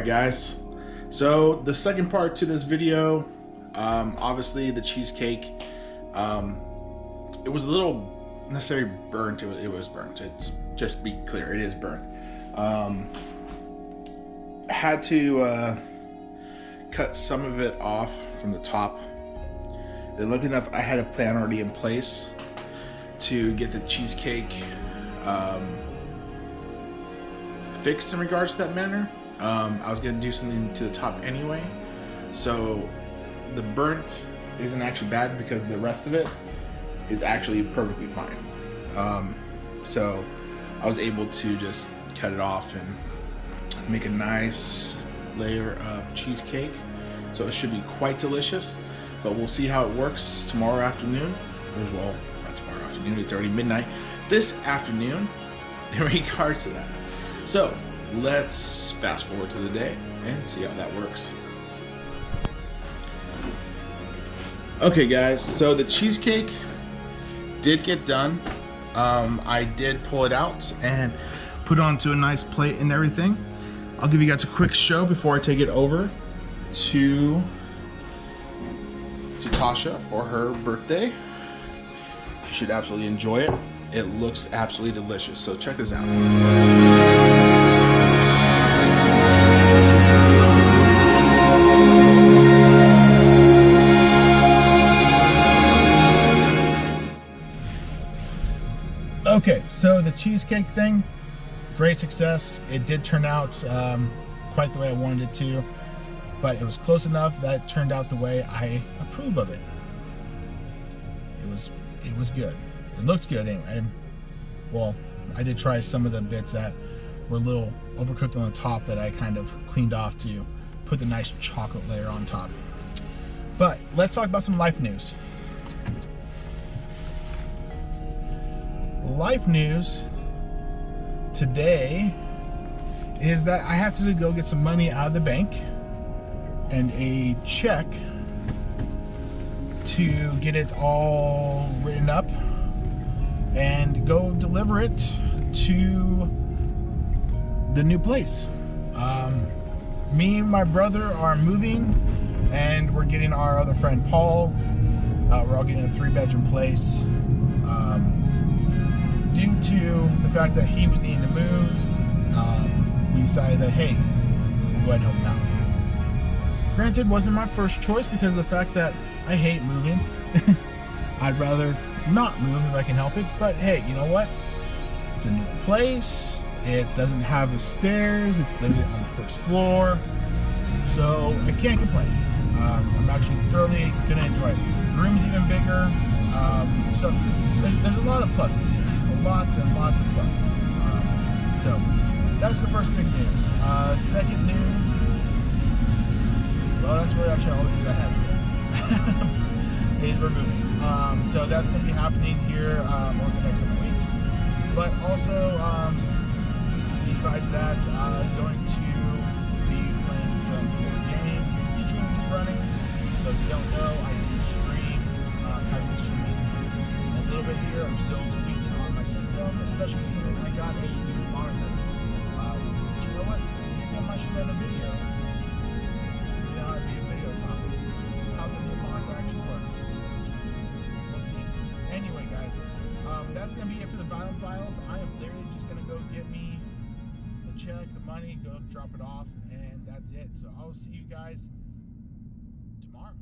Alright guys, so the second part to this video, obviously the cheesecake, it was a little necessarily burnt. It was burnt. It's just be clear, it is burnt. Had to cut some of it off from the top. And luckily enough, I had a plan already in place to get the cheesecake fixed in regards to that manner. I was going to do something to the top anyway, so the burnt isn't actually bad because the rest of it is actually perfectly fine. So I was able to just cut it off and make a nice layer of cheesecake, so it should be quite delicious. But we'll see how it works tomorrow afternoon. Well, not tomorrow afternoon, it's already midnight. This afternoon in regards to that. So let's fast forward to the day and see how that works. Okay guys, so the cheesecake did get done. I did pull it out and put it onto a nice plate and everything. I'll give you guys a quick show before I take it over to Tasha for her birthday. She should absolutely enjoy it. It looks absolutely delicious, so check this out. Okay, so the cheesecake thing, great success. It did turn out quite the way I wanted it to, but it was close enough that it turned out the way I approve of it. It was good. It looked good anyway. Well, I did try some of the bits that were a little overcooked on the top that I kind of cleaned off to put the nice chocolate layer on top. But let's talk about some life news. Life news today is that I have to go get some money out of the bank and a check to get it all written up and go deliver it to the new place. Me and my brother are moving, and we're getting our other friend Paul. We're all getting a 3-bedroom place. Due to the fact that he was needing to move, we decided that, hey, we'll go ahead and help him out. Granted, wasn't my first choice because of the fact that I hate moving. I'd rather not move if I can help it, but hey, you know what? It's a new place. It doesn't have the stairs. It's literally on the first floor, so I can't complain. I'm actually thoroughly gonna enjoy it. The room's even bigger, so there's a lot of pluses. Lots and lots of pluses. So that's the first big news. Second news, well, that's really actually all the news I had today. Is we're moving. So that's going to be happening here over the next couple weeks. But also, besides that, going to be playing some board game streams running. So if you don't know, I do stream, have been streaming a little bit here. I'm still tweaking on my system, especially since I got a new monitor. But you know what? Maybe I might shoot out a video. You know, it'd be a video topic. How the new monitor actually works. We'll see. Anyway, guys, that's gonna be it for the Vilom files. I am literally just gonna go get me the check, the money, go drop it off, and that's it. So I'll see you guys tomorrow.